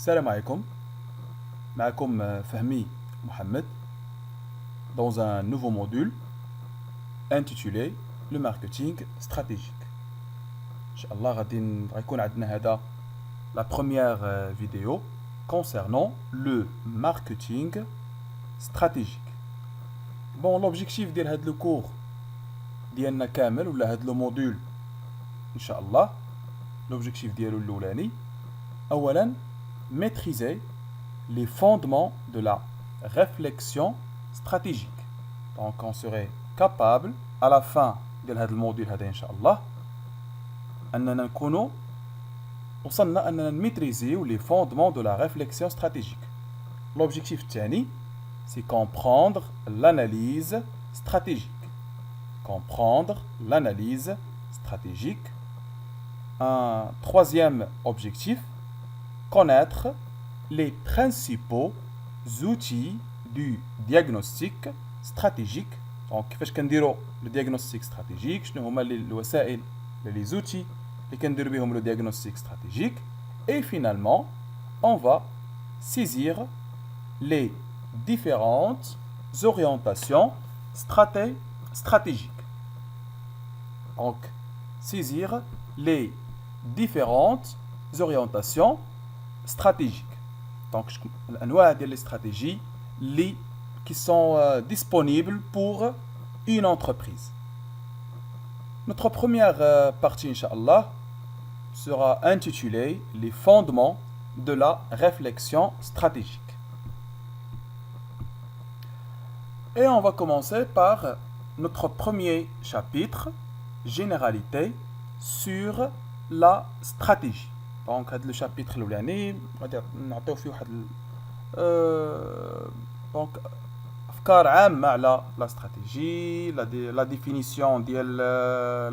Salam alaikum, معكم Fahmi Mohamed dans un nouveau module intitulé le marketing stratégique. Inch'Allah غادي غيكون عندنا هذا la première vidéo concernant le marketing stratégique. Bon, l'objectif de هذا le cours ديالنا كامل ولا هذا le module Inch'Allah, l'objectif ديالو الأولاني أولا maîtriser les fondements de la réflexion stratégique. Donc on serait capable à la fin de هذا الموديل هذا إن شاء الله أننا نكونوا وصلنا أننا نميتريزيو les fondements de la réflexion stratégique. L'objectif الثاني c'est comprendre l'analyse stratégique. Comprendre l'analyse stratégique. Un troisième objectif, connaître les principaux outils du diagnostic stratégique. Donc, كيفاش كنديروا le diagnostic stratégique, شنو هما الوسائل les outils اللي كنديروا بهم le diagnostic stratégique. Et finalement, on va saisir les différentes orientations stratégiques. Donc, saisir les différentes orientations stratégiques. Donc, الأنواع ديال les stratégies qui sont disponibles pour une entreprise. Notre première partie, Inch'Allah, sera intitulée les fondements de la réflexion stratégique. Et on va commencer par notre premier chapitre, généralité sur la stratégie. Donc, هذا الشابيتر الأولاني غادي نعطيو فيه واحد دونك أفكار عامة على لا استراتيجي لا ديفينيسيون ديال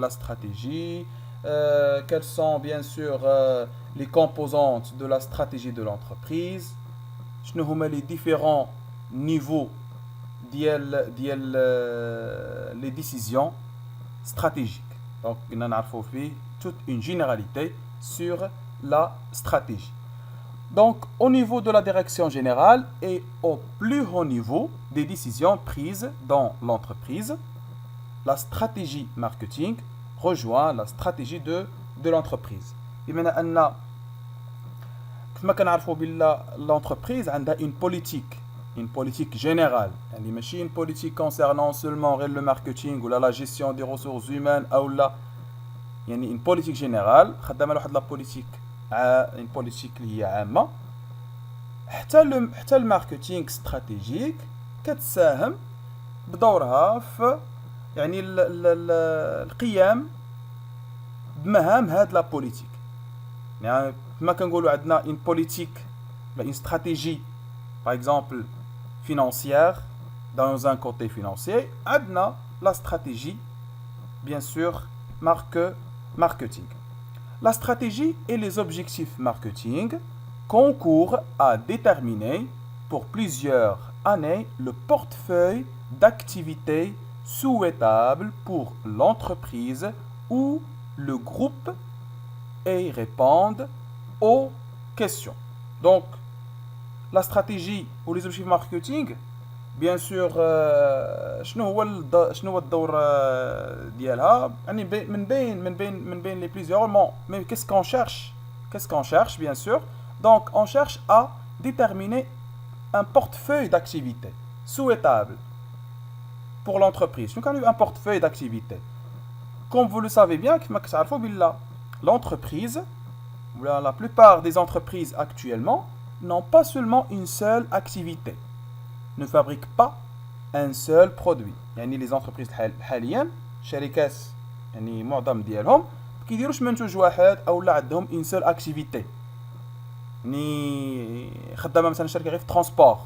لا استراتيجي quelles sont bien sûr les composantes de la stratégie de l'entreprise شنو هما les différents niveaux ديال les décisions stratégiques. Donc قلنا نعرفو فيه toute une généralité sur la stratégie. Donc, au niveau de la direction générale et au plus haut niveau des décisions prises dans l'entreprise, la stratégie marketing rejoint la stratégie de l'entreprise. بما أن كما كنعرفوا بلا l'entreprise عندها une politique générale. يعني ماشي une politique concernant seulement le marketing ou la gestion des ressources humaines ou la يعني une politique générale خدامه لواحد لا بوليتيك une politique اللي هي عامه حتى الماركتينغ استراتيجيك كتساهم بدورها في يعني القيام بمهام هاد لا بوليتيك. يعني كما كنقولوا عندنا une politique une stratégie par exemple financière dans un côté financier عندنا la stratégie bien sûr marketing. La stratégie et les objectifs marketing concourent à déterminer pour plusieurs années le portefeuille d'activités souhaitables pour l'entreprise ou le groupe et répondent aux questions. Donc, la stratégie ou les objectifs marketing bien sûr شنو هو الدور ديالها يعني من بين les plusieurs mais qu'est-ce qu'on cherche bien sûr. Donc on cherche à déterminer un portefeuille d'activités souhaitable pour l'entreprise. شنو كان un portefeuille d'activités comme vous le savez bien كما كتعرفوا بلا l'entreprise ou la plupart des entreprises actuellement n'ont pas seulement une seule activité, ne fabriquent pas un seul produit. يعني les entreprises حاليا شركات يعني معظم ديالهم كيديروش منتوج واحد او لا عندهم une seule activité. يعني خدامه مثلا شركه غير في ترونسبور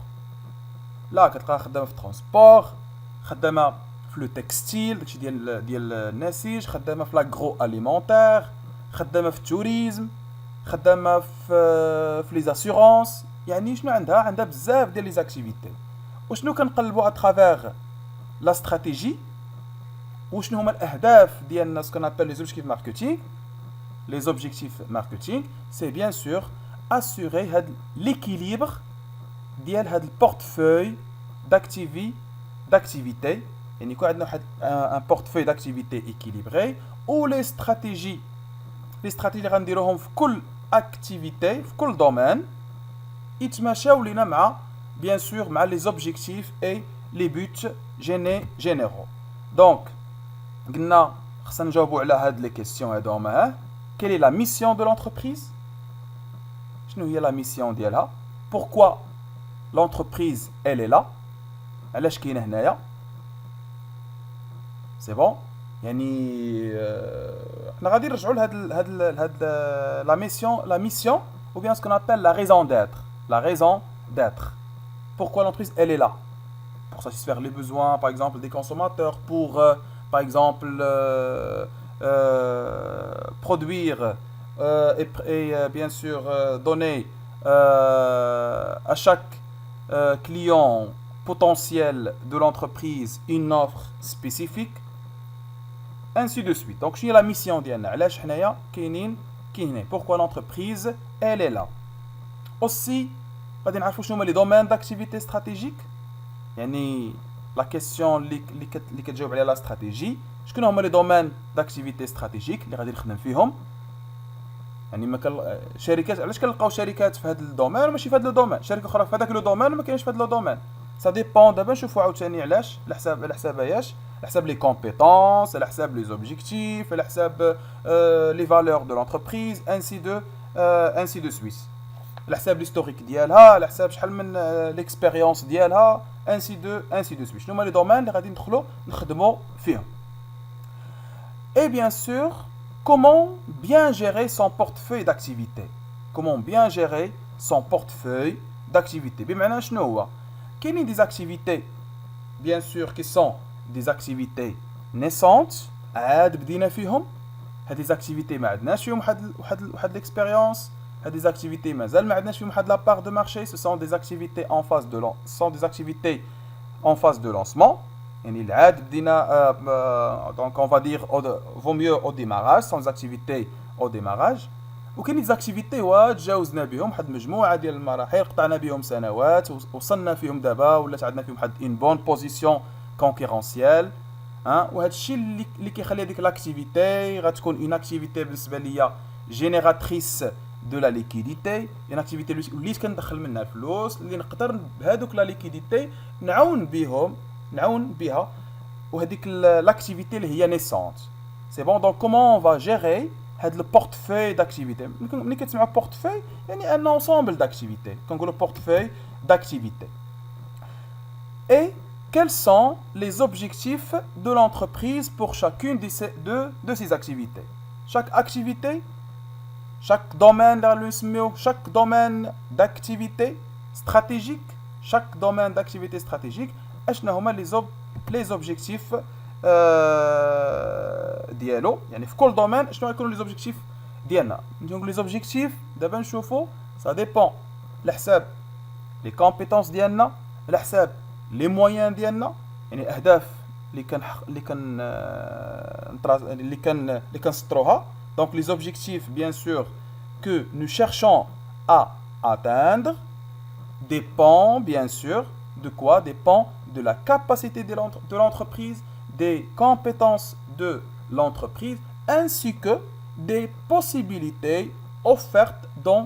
لا كتلقاها خدامه في ترونسبور خدامه في لو تكستيل داكشي ديال النسيج خدامه في لاغرو اليمونتير خدامه في التوريزم خدامه في لي زاسيورونس. يعني شنو عندها بزاف ديال لي زاكتيفيتي. وشنو كنقلبوا اترافير لا استراتيجي وشنو هما الاهداف ديالنا ce qu'on appelle les objectifs marketing. Les objectifs marketing, c'est bien sûr assurer l'équilibre ديال le portefeuille d'activité. يعني يكون عندنا un portefeuille d'activité équilibré ou les stratégies اللي غنديروهم في كل activité في كل domaine يتماشاو لينا مع bien sûr مع les objectifs et les buts généraux. Donc قلنا خصنا نجاوبوا على هاد les questions هادو. Quelle est la mission de l'entreprise? شنو هي la mission ديالها? Pourquoi l'entreprise elle est là? علاش كاينه هنايا؟ سي بون يعني حنا غادي نرجعوا لهاد la mission ou bien ce qu'on appelle la raison d'être. Pourquoi l'entreprise elle est là? Pour satisfaire les besoins par exemple des consommateurs, pour par exemple produire et bien sûr donner à chaque client potentiel de l'entreprise une offre spécifique, ainsi de suite. Donc شنو هي la mission ديالنا؟ علاش حنايا كاينين هنا؟ Pourquoi l'entreprise elle est là? Aussi غادي نعرفوا شنو هما les domaines d'activité stratégique. يعني la question اللي كتجاوب عليها la stratégie. شكون هما les domaines d'activité stratégique اللي غادي نخدم فيهم؟ يعني ما شركات علاش كنلقاو شركات في هذا الدومين وماشي في هذا الدومين، شركه اخرى في هذاك لو دومين وما كاينش في هذا لو دومين. سا ديبون. دابا نشوفوا عاوتاني علاش، على حساب اياش؟ على حساب لي كومبيتونس، على حساب لي زوبجيكتيف، على حساب لي فالور دو لونتربريز انسي دو سويس، على حساب ليستوريك ديالها، على حساب شحال من ليكسبيريونس ديالها انسي دو سويس. شنو هما لي دومين اللي غادي ندخلوا نخدموا فيهم؟ Et bien sûr, comment bien gérer son portefeuille d'activité? Comment bien gérer son portefeuille d'activité? بمعنى شنو هو؟ كاينين des activités bien sûr qui sont des activités naissantes عاد بدينا فيهم. هاد les activités ما عندناش فيهم واحد l'expérience. هاد les activités مازال ما عندناش فيهم واحد la part de marché. Ce sont des activités en phase de lancement. يعني العاد بدينا donc on va dire vaut mieux au démarrage, sans activités au démarrage. وكاين des activités تجاوزنا بهم واحد المجموعه ديال المراحل، قطعنا بهم سنوات وصلنا فيهم دابا ولات عندنا فيهم واحد une bonne position concurrentielle. وهذا الشيء اللي كيخلي هذيك لاكتيفيتي غتكون une activité بالنسبه ليا génératrice de la liquidité. une activité اللي وليت كندخل منها الفلوس اللي نقدر بهذوك لا ليكيديتي نعاون بها وهذيك لاكتيفيتي اللي هي naissante. C'est bon. Donc comment on va gérer هذا le portefeuille d'activité؟ ملي كتسمعوا portefeuille يعني un ensemble d'activités. كنقولوا portefeuille d'activité. Et quels sont les objectifs de l'entreprise pour chacune de ces activités? Chaque activité, chaque domaine chaque domaine d'activité stratégique, chaque domaine d'activité stratégique اشنا هما les objectifs ديالو. يعني في كل دومين شنو غيكونوا les objectifs ديالنا؟ نقول les objectifs دابا نشوفوا ça dépend على حساب les compétences ديالنا، على حساب les moyens ديالنا. يعني اهداف اللي كنسطروها. Donc les objectifs bien sûr que nous cherchons à atteindre dépend bien sûr de quoi? Dépend de la capacité de l'entreprise, des compétences de l'entreprise, ainsi que des possibilités offertes dans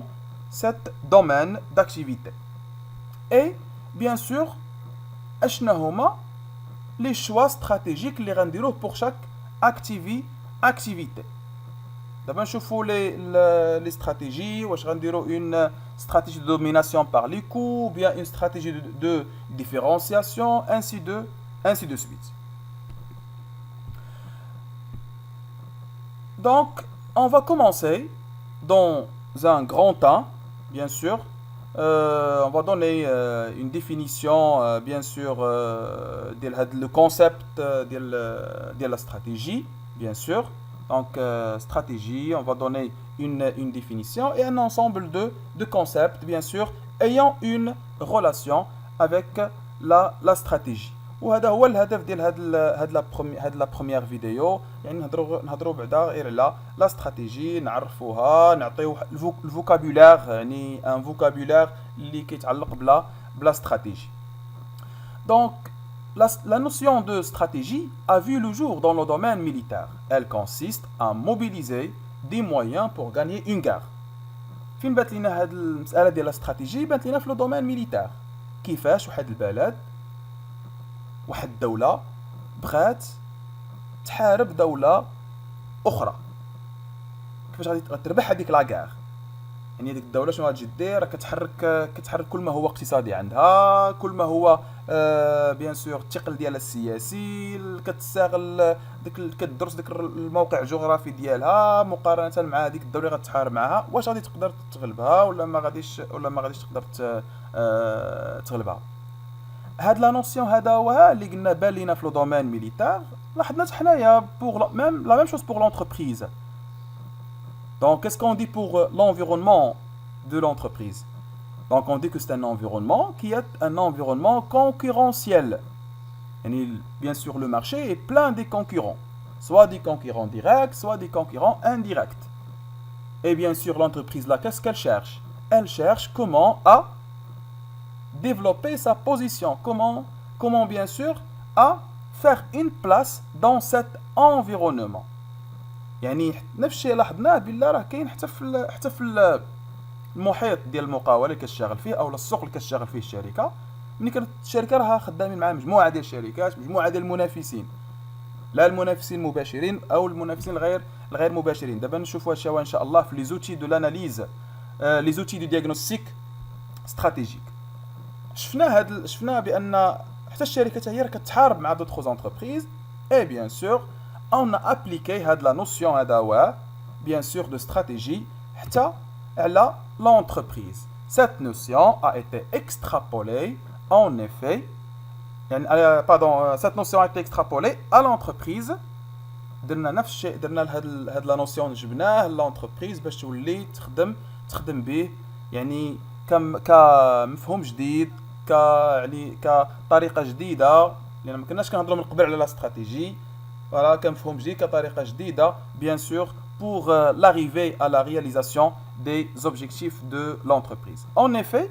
ce domaine d'activité. Et bien sûr, اشنا هما les choix stratégiques اللي غنديروه pour chaque activité. دابا نشوفوا les stratégies. واش غنديروا une stratégie de domination par les coûts ou bien une stratégie de différenciation, ainsi de suite. Donc on va commencer dans un grand temps, bien sûr. On va donner une définition bien sûr le concept de la stratégie, bien sûr. Donc stratégie, on va donner une définition et un ensemble de concepts bien sûr ayant une relation avec la stratégie. وهذا هو الهدف ديال هاد لا بروميير فيديو. يعني نهضروا بعدا غير على لا استراتيجي، نعرفوها، نعطيو الفوكابولير، يعني ان فوكابولير اللي كيتعلق بلا استراتيجي. دونك la notion de stratégie a vu le jour dans le domaine militaire. Elle consiste à mobiliser des moyens pour gagner une guerre. فين بات لينا هاد المسألة ديال الاستراتيجي؟ بات لينا في لو دومين ميليتير. كيفاش واحد البلد، واحد الدولة بغات تحارب دولة أخرى، كيفاش غادي تربح هذيك لاكار. يعني هذيك الدولة شنو غاتجي دير؟ كتحرك كل ما هو اقتصادي عندها، كل ما هو بيان سور الثقل ديالها السياسي، كتستغل كتدرس داك الموقع الجغرافي ديالها مقارنة مع هذيك الدولة اللي غتحارب معها، واش غادي تقدر تغلبها ولا ما غاديش تقدر تغلبها. هاد لا نوسيون هذا هو اللي قلنا بان لينا في لو دومين ميليتير. لاحظنا حنايا بوغ ميم لا ميم شوز بوغ لونتربريز. Donc, qu'est-ce qu'on dit pour l'environnement de l'entreprise? Donc, on dit que c'est un environnement qui est un environnement concurrentiel. Et bien sûr, le marché est plein des concurrents, soit des concurrents directs, soit des concurrents indirects. Et bien sûr, l'entreprise là, qu'est-ce qu'elle cherche? Elle cherche comment à développer sa position, comment bien sûr à faire une place dans cet environnement. يعني نفس الشيء لاحظناه بالله راه كاين حتى في المحيط ديال المقاوله اللي كتشتغل فيه او السوق اللي كتشتغل فيه الشركه. ملي كانت الشركه راها خدامين مع مجموعه ديال الشركات، مجموعه ديال المنافسين، لا المنافسين المباشرين او المنافسين الغير مباشرين. دابا نشوفوا هادشي ان شاء الله في لي زوتي دو لاناليز، لي زوتي دو دياغنوستيك استراتيجيك. شفنا بان حتى الشركات هي راه كتحارب مع دوطخ انتربريز. اي بيان سور on a appliqué la notion bien sûr de stratégie à l'entreprise. Cette notion a été extrapolée en effet, cette notion a été extrapolée à l'entreprise. درنا نفس الشيء، درنا هاد لا نوسيون جبناه للانتربريز باش تولي تخدم به، يعني كمفهوم جديد، يعني كطريقه جديده، لان ما كناش كنهضروا من قبل على لا استراتيجي. Voilà, كنفهم جديد كطريقة جديدة bien sûr pour l'arrivée à la réalisation des objectifs de l'entreprise. En effet,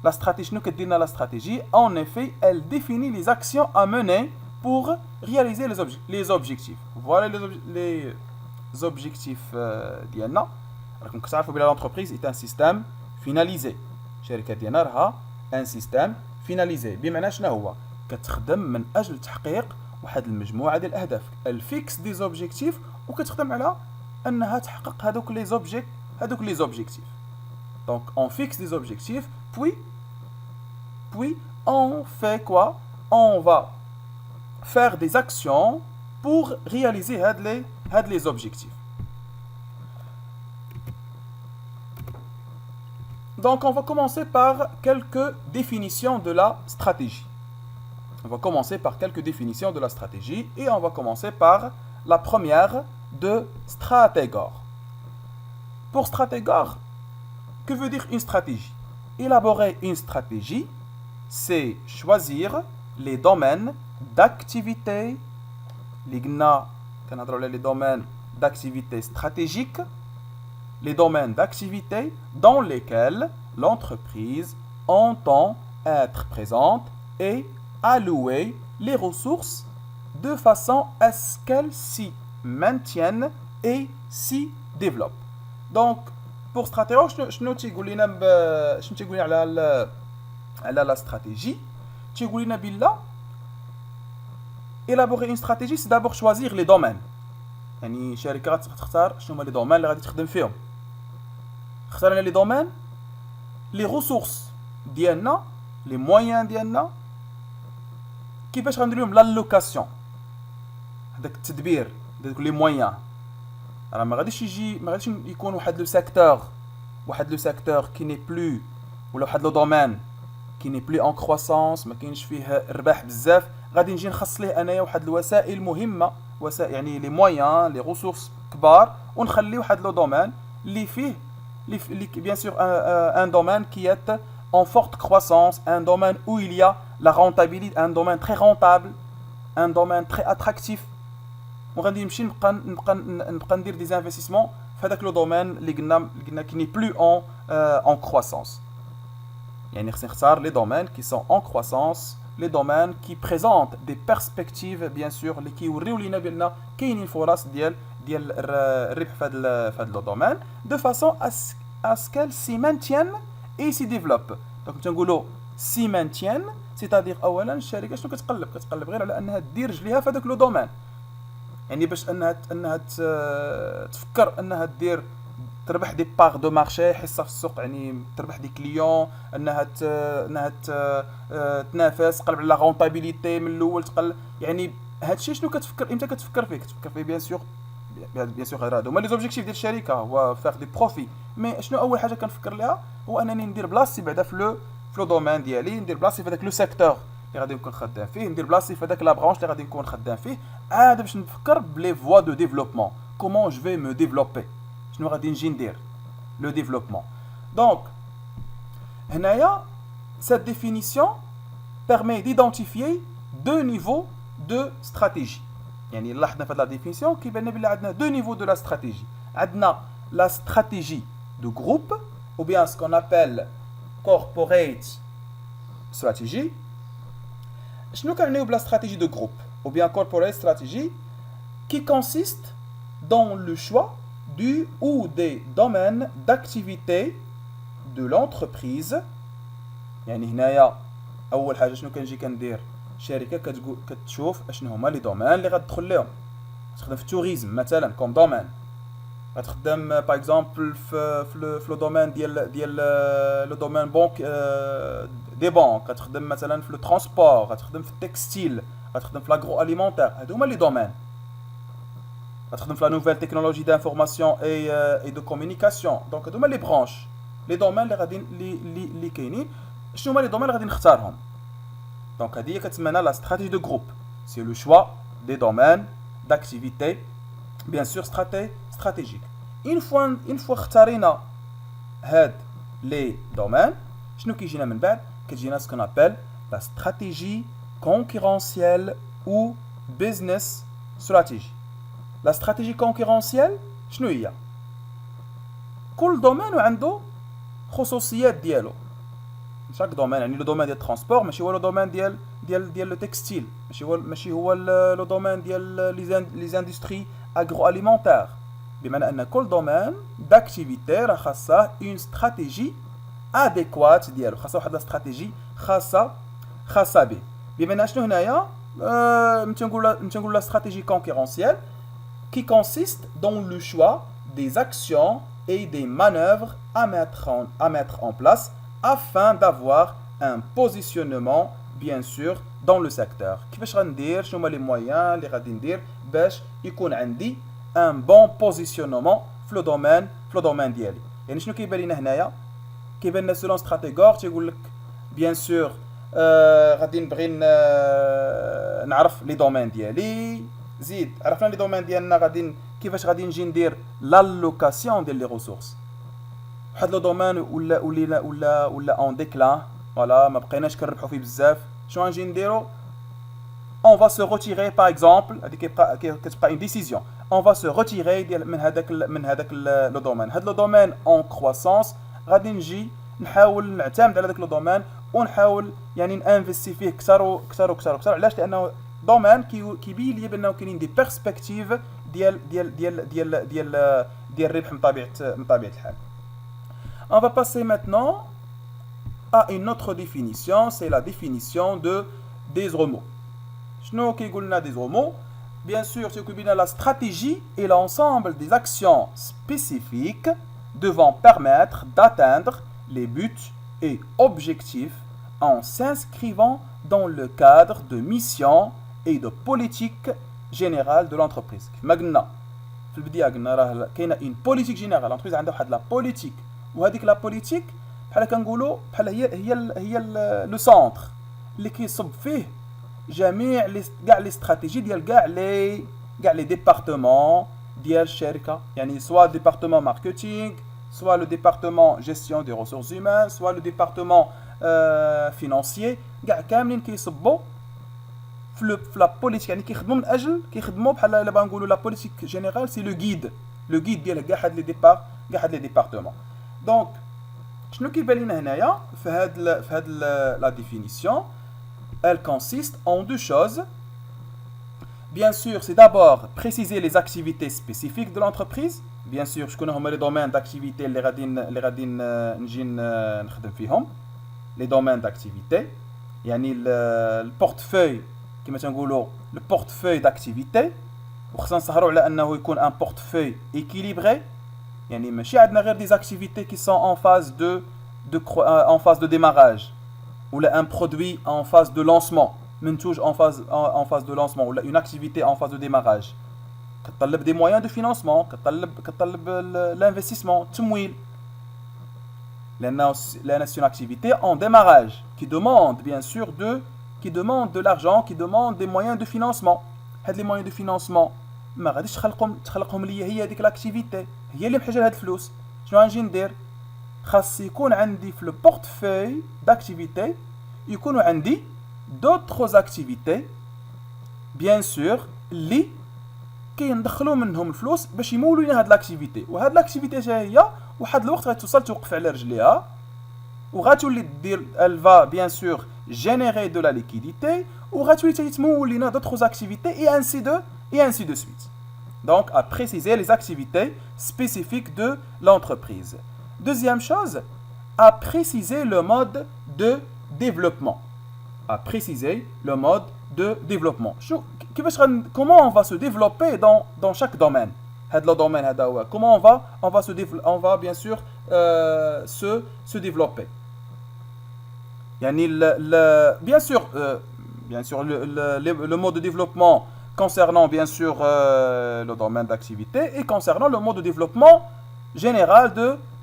la stratégie, nous que la stratégie, en effet, elle définit les actions à mener pour réaliser les objectifs. Voilà les objectifs ديالنا. راكم كتعرفوا بلي l'entreprise est un système finalisé. الشركة ديالنا راها un système finalisé. بمعنى شنو هو؟ كتخدم من أجل تحقيق واحد المجموعه ديال الاهداف، الفيكس دي زوبجيكتيف، وكتخدم على انها تحقق هذوك لي زوبجيكتيف. دونك اون فيكس دي زوبجيكتيف puis on fait quoi? On va faire des actions pour réaliser هاد les objectifs. Donc on va commencer par quelques définitions de la stratégie. On va commencer par quelques définitions de la stratégie et on va commencer par la première de stratégore. Pour stratégore, que veut dire une stratégie? Élaborer une stratégie, c'est choisir les domaines d'activité, les domaines d'activité stratégiques, les domaines d'activité dans lesquels l'entreprise entend être présente et allouer les ressources de façon à ce qu'elles s'y maintiennent et s'y développent. Donc, pour stratégie, شنو تيقول لنا على la stratégie? تيقول لنا بلا élaborer une stratégie, c'est d'abord choisir les domaines. يعني شركة غتختار شنو هما لي دومين اللي غادي تخدم فيهم. اختارنا لي دومين، لي ressources ديالنا، لي مويان ديالنا، كيفاش غندير لهم لالوكاسيون، هذاك التدبير ديال لي مويان. راه ما غاديش يكون واحد لو سيكتور كي ني بلو، ولا واحد لو دومين كي ني بلو ان كرواسونس، ما كاينش فيه ربح بزاف، غادي نجي نخص ليه انايا واحد الوسائل مهمه، يعني لي مويان لي ريسورس كبار، ونخلي واحد لو دومين اللي فيه بيان سور ان دومين كي est en forte croissance, un domaine où il y a la rentabilité, un domaine très rentable, un domaine très attractif. وغادي نمشي نبقى ندير des investissements في هذاك لو دومين اللي قلنا qui n'est plus en croissance. يعني خصني نختار les domaines qui sont en croissance, les domaines qui présentent des perspectives bien sûr اللي كيوريو لينا بان كاينين فرص ديال الربح في هذا لو دومين de façon à ce qu'elles s'y maintiennent et s'y développent. دونك تنقولوا s'y maintiennent, c'est-à-dire اولا الشركه شنو كتقلب غير على انها دير رجليها في هذاك لو دومين. يعني باش انها تفكر انها دير تربح دي باغ دو مارشي، حصه في السوق، يعني تربح دي كليون، انها تنافس، تقلب على رونطابيليتي من الاول، تقل يعني هادشي شنو كتفكر امتى كتفكر فيه بيان سور هادو هما لي زوبجيكتيف ديال الشركه، هو فاغ دي بروفي. مي شنو اول حاجه كنفكر ليها هو انني ندير بلاصتي بعدا في لو دومين ديالي، ندير بلاصتي في هذاك لو سيكتور اللي غادي نكون خدام فيه، ندير بلاصتي في هذاك لا برانش اللي غادي نكون خدام فيه، عاد باش نفكر بلي فوا دو ديفلوبمون، كومون جو في مو ديفلوبي، شنو غادي نجي ندير لو ديفلوبمون. دونك هنايا cette définition permet d'identifier deux niveaux de stratégie. يعني لاحظنا في هذه لا ديفينيسيون كيبان لنا بلي عندنا دو نيفو دو لا استراتيجي. عندنا لا استراتيجي دو جروب ou bien ce qu'on appelle corporate strategy. شنو كنعنيو بلا استراتيجي دو جروب ou bien corporate strategy qui consiste dans le choix du ou des domaines d'activité de l'entreprise. يعني هنايا اول حاجه شنو كنجي كندير، شركه كتشوف اشنو هما لي دومين اللي غتدخل لهم. تخدم في التوريزم مثلا كوم دومين، غتخدم باغ اكزومبل في لو دومين ديال لو دومين بونك دي بانك، غتخدم مثلا في لو ترونسبور، غتخدم في التكستيل، غتخدم في لاغرو اليمونتير. هادو هما لي دومين. غتخدم في لا نوفيل تكنولوجي دانفورماسيون اي دو كومونيكاسيون. دونك هادو هما لي برانش، لي دومين اللي غادي اللي كاينين. شنو هما لي دومين اللي غادي نختارهم؟ دونك هذه كتسمى لا استراتيجي دو جروب، سي لو شوا دي دومين d'activité bien sûr stratégique. Une fois اختارينا هاد لي دومين، شنو كيجينا من بعد؟ كتجينا ce qu'on appelle la stratégie concurrentielle ou business strategy. La stratégie concurrentielle شنو هي؟ كل دومين وعنده خصوصيات ديالو. chaque domaine يعني لو دومين ديال الترونسبور ماشي هو لو دومين ديال لو تكستيل، ماشي هو لو دومين ديال لي زاندستري اغرو اليمونتير. بمعنى ان كل دومين داكتيفيتي راه خاصه اون استراتيجي اديكوات ديالو، خاصه واحد لا استراتيجي خاصه به. بمعنى شنو هنايا نقول لا استراتيجي كونكورونسيال qui consiste dans le choix des actions et des manœuvres à mettre en place afin d'avoir un positionnement bien sûr dans le secteur. كيفاش غندير، شنو هما لي مويان اللي غادي ندير باش يكون عندي un bon positionnement في لو دومين ديالي. يعني شنو كيبان لنا هنايا؟ كيبان لنا سولون ستراتيغور تيقول لك بيان سور غادي نبغي نعرف لي دومين ديالي، زيد عرفنا لي دومين ديالنا كيفاش غادي نجي ندير لالوكاسيون ديال لي ريسورس. واحد لو دومين ولا اون ديكلان، فوالا ما بقيناش كنربحوا فيه بزاف، شنو غنجي نديرو؟ on va se retirer par exemple، هذيك كتبقى une décision، on va se retirer من هذاك لو دومين. هاد لو دومين اون كرواسونس غادي نجي نحاول نعتمد على هذاك لو دومين ونحاول يعني نانفيستي فيه كثر وكثر وكثر وكثر. علاش؟ لانه دومين كيبين لي بانه كاينين دي بيرسبكتيف ديال الربح من طبيعه الحال. On va passer maintenant à une autre définition, c'est la définition des remous. شنو كيقول لنا des remous؟ Bien sûr, c'est que la stratégie est l'ensemble des actions spécifiques devant permettre d'atteindre les buts et objectifs en s'inscrivant dans le cadre de missions et de politique générale de l'entreprise. كما قلنا في البداية قلنا راه كاينه une politique générale، l'entreprise عندها واحد la politique، وهذيك لا بوليتيك بحال كنقولوا بحال هي لو سونتر اللي كيصب فيه جميع كاع لي استراتيجي ديال كاع لي ديبارتمون ديال الشركه. يعني سوا ديبارتمون ماركتينغ، سوا لو ديبارتمون جيستيون دي ريسورس هيومان، سوا لو ديبارتمون فينانسيي كاع كاملين كيصبوا في لا بوليتيك يعني كيخدموا من اجل كيخدموا بحال الا بغا نقولوا لا بوليتيك جينيرال سي لو غيد ديال كاع هاد لي ديبارتمون دونك شنو كيبان لنا هنايا في هاد لا ديفينيسيون elle consiste en deux choses. Bien sûr, c'est d'abord préciser les activités spécifiques de l'entreprise. Bien sûr, je connais les domaines d'activité اللي غادي نجي نخدم فيهم. Les domaines d'activité. يعني البورتفوي كما تنقولوا البورتفوي d'activité. وخصنا نسهروا على انه يكون ان portefeuille équilibré. يعني ماشي عندنا غير des activités qui sont en phase de démarrage. Ou un produit en phase de lancement, منتوج en phase de lancement, ou une activité en phase de démarrage. كتطلب des moyens de financement, كتطلب l'investissement, التمويل. لأن c'est une activité en démarrage qui demande bien sûr de l'argent, qui demande des moyens de financement. هاد les moyens de financement ما غاديش تخلقهم ليا هي هذيك l'activité, هي اللي محتاجة لهاد الفلوس. شنو غنجي ندير؟ خاص يكون عندي في البورتفوي داكتيفيتي يكونوا عندي دوطخ اكتيفيتي بيان سور اللي كيندخلوا منهم الفلوس باش يمولوا لنا هاد لاكتيفيتي وهاد لاكتيفيتي حتى هي واحد الوقت غتوصل توقف على رجليها وغتولي دير الفا بيان سور جينيري دو لا ليكيديتي وغتولي تمول لنا دوطخ اكتيفيتي اي انسي دو سويت دونك à préciser les activités spécifiques de l'entreprise. Deuxième chose, à préciser le mode de développement. À préciser le mode de développement. Comment on va se développer dans chaque domaine? Comment on va bien sûr se développer. Bien sûr le mode de développement concernant bien sûr le domaine d'activité et concernant le mode de développement général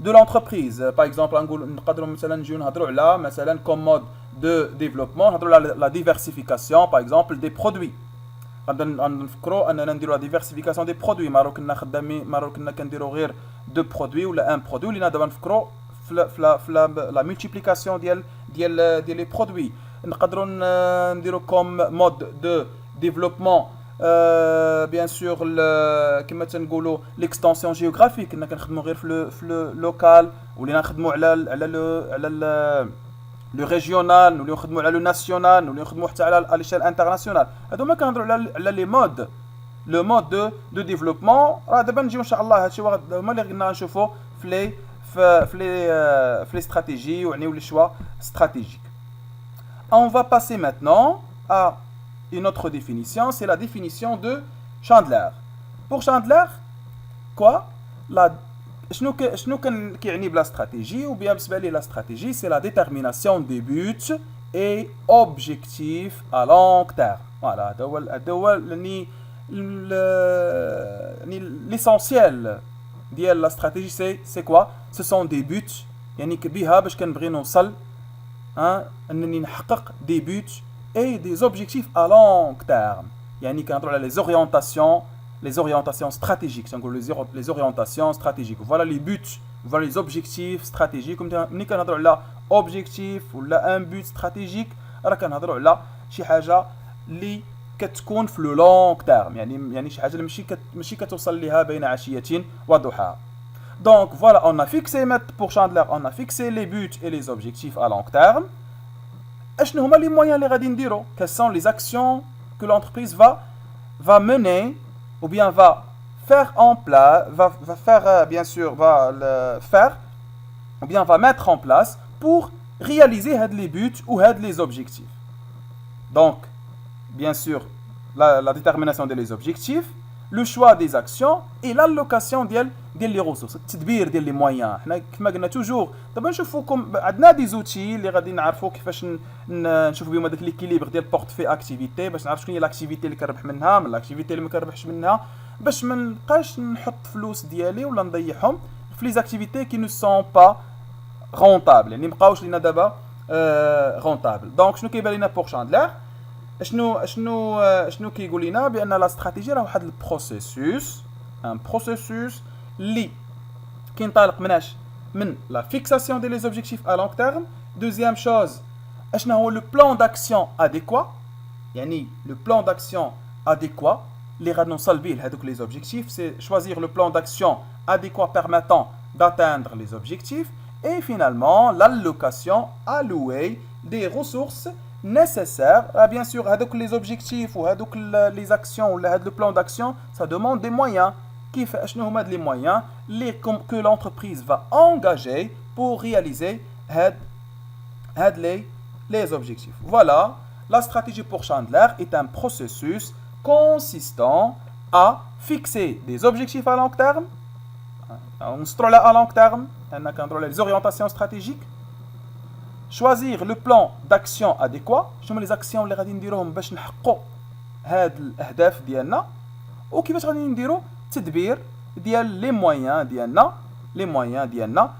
de l'entreprise. Par exemple, نقدروا مثلا نجيو نهضروا على مثلا comme mode de développement نهضروا على la diversification par exemple des produits. غنفكروا اننا نديروا la diversification des produits ما كنا كنديروا غير دو برودوي ولا ان برودوي ولينا دابا نفكروا في la multiplication ديال les produits. نقدروا نديروا comme mode de développement bien sûr كما تنقولوا l'extension géographique كنا كنخدموا غير في لوكال ولينا نخدموا على لو ريجيونال ولينا نخدموا على لو ناسيونال ولينا نخدموا حتى على ليشيل انترناسيونال. هادو ما كنهضروا على لي مود لو مود دو ديفلوبمون راه دابا نجيو ان شاء الله هادشي هما اللي غادي نشوفوا في لي استراتيجي وعنيو لي شوا استراتيجيك. On va passer maintenant à une autre définition, c'est la définition de Chandler. Pour Chandler, quoi? شنو كيعني بلا stratégie ou bien بالنسبة لي la stratégie c'est la détermination des buts et objectifs à long terme. Voilà, هذا هو l'essentiel ديال la stratégie c'est quoi? Ce sont des buts يعني بها باش كنبغي نوصل انني نحقق des buts et des objectifs à long terme. يعني كنهضروا على les orientations stratégiques. Les orientations stratégiques. Voilà les buts, voilà les objectifs stratégiques. ملي كنهضروا على objectif ولا un but stratégique راه كنهضروا على شي حاجه اللي كتكون في لو لونغ تيرم يعني شي حاجه اللي ماشي كتوصل ليها بين عشيه وضحاها. Donc voilà, on a fixé pour Chandler, on a fixé les buts et les objectifs à long terme. اشنو هما les moyens اللي غادي نديرو؟ Quelles sont les actions que l'entreprise va mener ou bien va faire en place, va faire bien sûr, va le faire ou bien va mettre en place pour réaliser les buts ou les objectifs. Donc, bien sûr, la détermination des objectifs, le choix des actions et l'allocation des ressources, التدبير ديال les moyens. حنا كما قلنا توجور دابا نشوفوكم عندنا دي زوتي اللي غادي نعرفوا كيفاش نشوفوا بهم هذاك ليكيليبر ديال بورتفي اكتيفيتي باش نعرف شنو هي لاكتيفيتي اللي كنربح منها من لاكتيفيتي اللي ما كنربحش منها باش ما نبقاش نحط فلوس ديالي ولا نضيعهم في لي زاكتيفيتي كي نو سون با رونطابل يعني ما بقاوش لينا دابا رونطابل. دونك شنو كيبان لينا بور شاندلر شنو كيقول لنا بان لا استراتيجي راه واحد البروسيسوس ان بروسيسوس اللي كينطلق من لا فيكساسيون دي لي اوبجيكتيف ا لونغ تيرم Deuxième chose, اشنا هو le plan d'action adéquat. يعني le plan d'action adéquat اللي غادي نوصل به لهذوك les objectifs, c'est choisir le plan d'action adéquat permettant d'atteindre les objectifs. Et finalement, l'allocation allouée des ressources nécessaires. Bien sûr, les objectifs ou les actions ou le plan d'action, ça demande des moyens. Qui fait les moyens que l'entreprise va engager pour réaliser les objectifs. Voilà, la stratégie pour Chandler est un processus consistant à fixer des objectifs à long terme. On se trouve à long terme, on a les orientations stratégiques. Choisir le plan d'action adéquat. شنو les actions اللي غادي نديروهم باش نحققوا هاد الاهداف ديالنا وكيفاش غادي نديروا تدبير ديال لي مويان ديالنا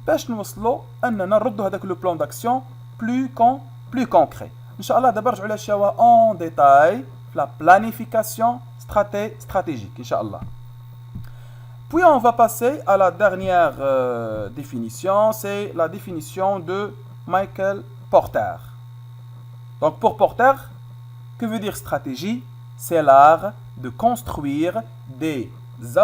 باش نوصلوا اننا نردوا هذاك لو بلان داكسيون بلو كونكري. ان شاء الله دابا نرجعوا لهادشي اون ديتاي في لا بلانيفيكاسيون stratégique ان شاء الله. Puis on va passer à la dernière définition, c'est la définition de Michael Porter. Donc pour Porter, que veut dire stratégie? C'est l'art de construire des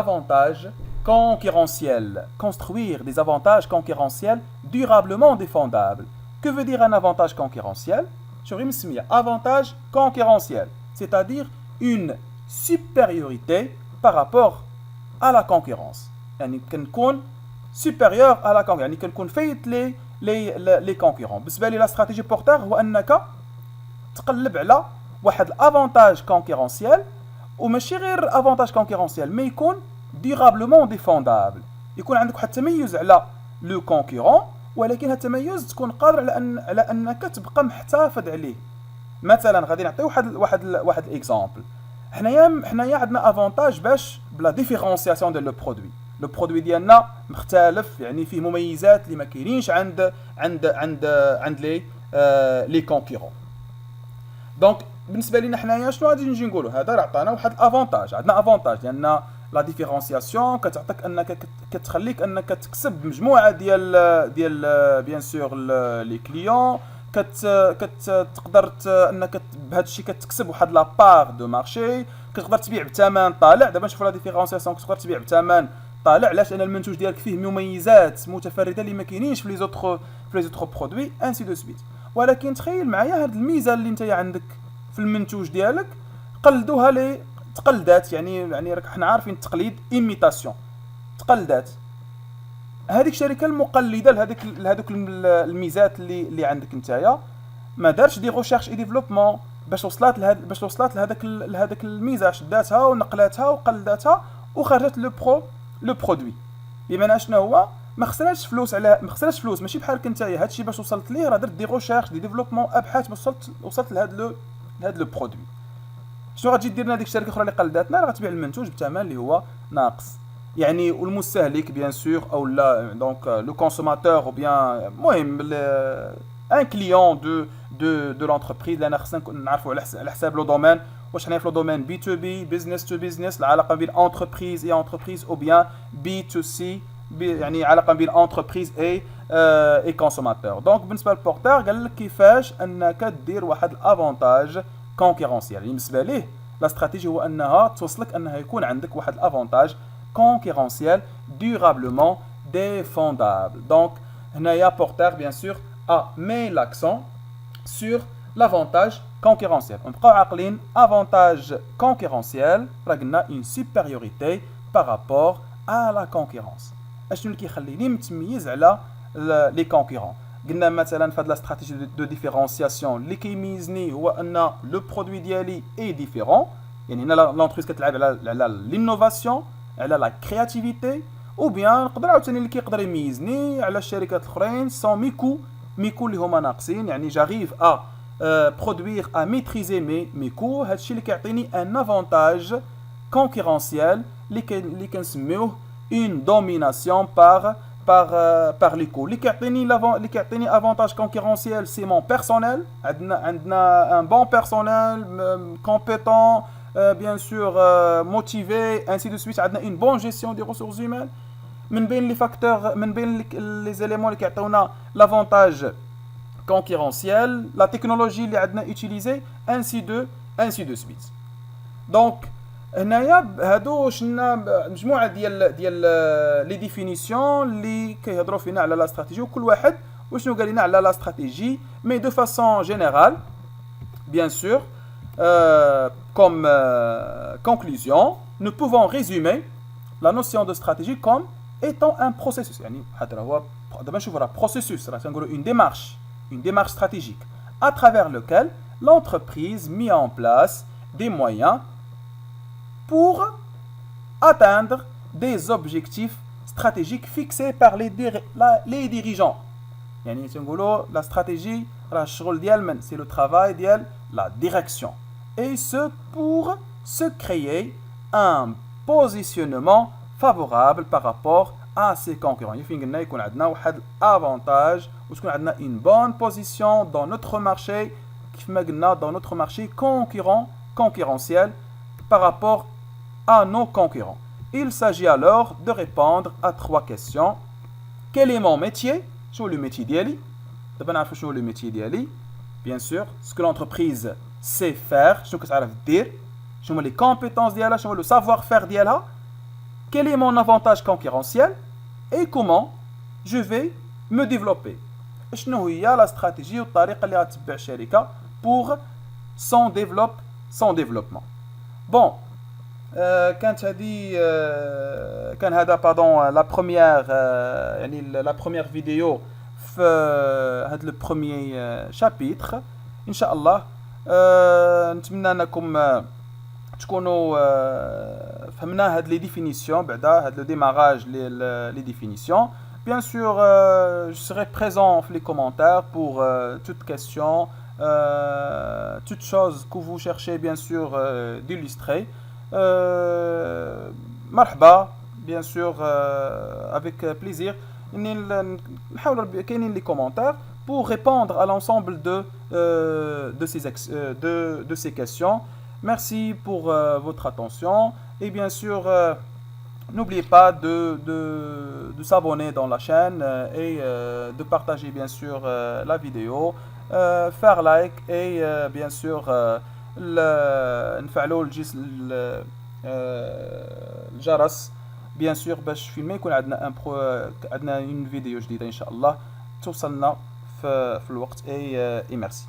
avantages concurrentiels. Construire des avantages concurrentiels durablement défendables. Que veut dire un avantage concurrentiel? Avantage concurrentiel, c'est-à-dire une supériorité par rapport à la concurrence. يعني كنكون supérieur à la concurrence. يعني كنكون فايت les concurrents. بالنسبة لي la stratégie Porter هو أنك تقلب على واحد الافونتاج كونكورونسيال وماشي غير افونتاج كونكورونسيال مي يكون durablement défendable. يكون عندك واحد التميز على لو كونكورون ولكن هذا التميز تكون قادر على انك تبقى محتفظ عليه. مثلا غادي نعطي واحد الاكزامبل. حنايا عندنا افونتاج باش بلا ديفيرونسياسيون ديال لو برودوي ديالنا مختلف يعني فيه مميزات اللي ما كاينينش عند لي كونكورون. دونك بالنسبه لينا حنايا شنو غادي نجي نقولوا هذا راه عطانا واحد الافونتاج. عندنا افونتاج لان لا ديفيرونسياسيون كتعطيك انك كتخليك انك تكسب مجموعه ديال بيان سور لي كليون كتقدر انك بهذا الشيء كتكسب واحد لا بار دو مارشي. كتقدر تبيع بثمن طالع. دابا نشوفوا لا ديفيرونسياسيون كتقدر تبيع بثمن طالع علاش لان المنتوج ديالك فيه مميزات متفرده اللي ما كاينينش في لي زوتر برودوي انسي دو سويت. ولكن تخيل معايا هاد الميزه اللي انت عندك في المنتوج ديالك قلدوها لي تقلدات. يعني راك حنا عارفين التقليد ايميتاسيون تقلدات. هذيك الشركه المقلده لهذوك الميزات اللي عندك نتايا ما دارش دي ريشيرش اي ديفلوبمون باش وصلت لهذاك الميزه. شداتها ونقلاتها وقلداتها وخرجت لو برودوي. بمعنى شنو هو ما خسراتش فلوس ماشي بحالك نتايا. هادشي باش وصلت ليه راه درت دي ريشيرش دي ديفلوبمون ابحاث باش وصلت لهاد لو برودوي. شنو غتجي دير لنا ديك الشركه اخرى اللي قلداتنا؟ راه غتبيع المنتوج بثمن اللي هو ناقص. يعني والمستهلك بيان سور او لا دونك لو كونسوماتور او بيان المهم ان كليون دو لونتربريز. لان خصنا نعرفوا على حساب لو دومين واش حنا في لو دومين بي تو بي بيزنس تو بيزنس العلاقه بين انتربريز اي انتربريز او بيان بي تو سي يعني علاقه بين انتربريز اي كونسوماتور. دونك بالنسبه للبورتر قال لك كيفاش انك دير واحد الافونتاج كونكورونسيال. يعني بالنسبه ليه لا استراتيجي هو انها توصلك انها يكون عندك واحد الافونتاج concurrentiel durablement défendable. Donc, Naya Porter, bien sûr, a mis l'accent sur l'avantage concurrentiel. On prend avantage concurrentiel, une supériorité par rapport à la concurrence. Est-ce que خليني متميز على les concurrents. قلنا مثلا في هذه الاستراتيجي دو ديفيرونسياسيون اللي كيميزني هو ان لو برودوي ديالي اي ديفيرون. يعني هنا لونتربريز كتلعب على لينوفاسيون على لا كرياتيفيتي او بيان نقدر عاوتاني اللي كيقدر يميزني على الشركات الاخرين سون ميكو اللي هما ناقصين. يعني جاريف ا برودوير ا ميتريزي ميكو. هادشي اللي كيعطيني ان افونتاج كونكورونسيال اللي كنسميوه اون دوميناسيون par les coûts. اللي كيعطيني avantage concurrentiel c'est mon personnel. عندنا un bon personnel compétent bien sûr motivé ainsi de suite. عندنا une bonne gestion des ressources humaines. من بين لي فاكتور من بين لي زيليمون اللي كيعطيونا لافونتاج concurrentiel, la technologie اللي عندنا utilisée, ainsi de suite. Donc هنايا هادو شنا مجموعه ديال لي ديفينيسيون اللي كيهضروا فينا على لا استراتيجي وكل واحد وشنو قال لنا على لا استراتيجي مي دو فاسون جينيرال bien sûr comme conclusion nous pouvons résumer la notion de stratégie comme étant un processus يعني حتى هو دابا نشوفوا راه processus راه كنقولوا une démarche stratégique à travers lequel l'entreprise met en place des moyens pour atteindre des objectifs stratégiques fixés par les dirigeants. يعني تنقولوا la stratégie راه الشغل ديال من c'est le travail ديال la direction et ce pour se créer un positionnement favorable par rapport à ses concurrents. فين قلنا يكون عندنا واحد avantage وتكون عندنا une bonne position dans notre marché كيف ما قلنا dans notre marché concurrentiel par rapport à nos concurrents. Il s'agit alors de répondre à 3 questions. Quel est mon métier? شنو le métier ديالي؟ دابا نعرفوا شنو le métier ديالي. Bien sûr, ce que l'entreprise sait faire, شنو كتعرف دير، شنو les compétences ديالها، شنو le savoir-faire ديالها. Quel est mon avantage concurrentiel et comment je vais me développer. شنو هي لا استراتيجي والطريقه اللي غتبع الشركه pour son développement. Bon, كانت هذه كان هذا باردون لا بروميير يعني لا بروميير فيديو في هذا لو بروميير شابيتر ان شاء الله. نتمنى انكم تكونوا فهمنا هاد لي ديفينيسيون بعدا هاد لو ديماراج لي ديفينيسيون. Bien sûr, je serai présent dans les commentaires pour toute question, toute chose que vous cherchez bien sûr d'illustrer. Marhaba, bien sûr, avec plaisir. نحاول كاينين les commentaires pour répondre à l'ensemble de ces questions. Merci pour votre attention et bien sûr n'oubliez pas de s'abonner dans la chaîne et de partager bien sûr la vidéo, faire like et bien sûr نفعلوا الجرس bien sûr باش فيلم يكون عندنا une vidéo جديدة إن شاء الله توصلنا في الوقت et merci.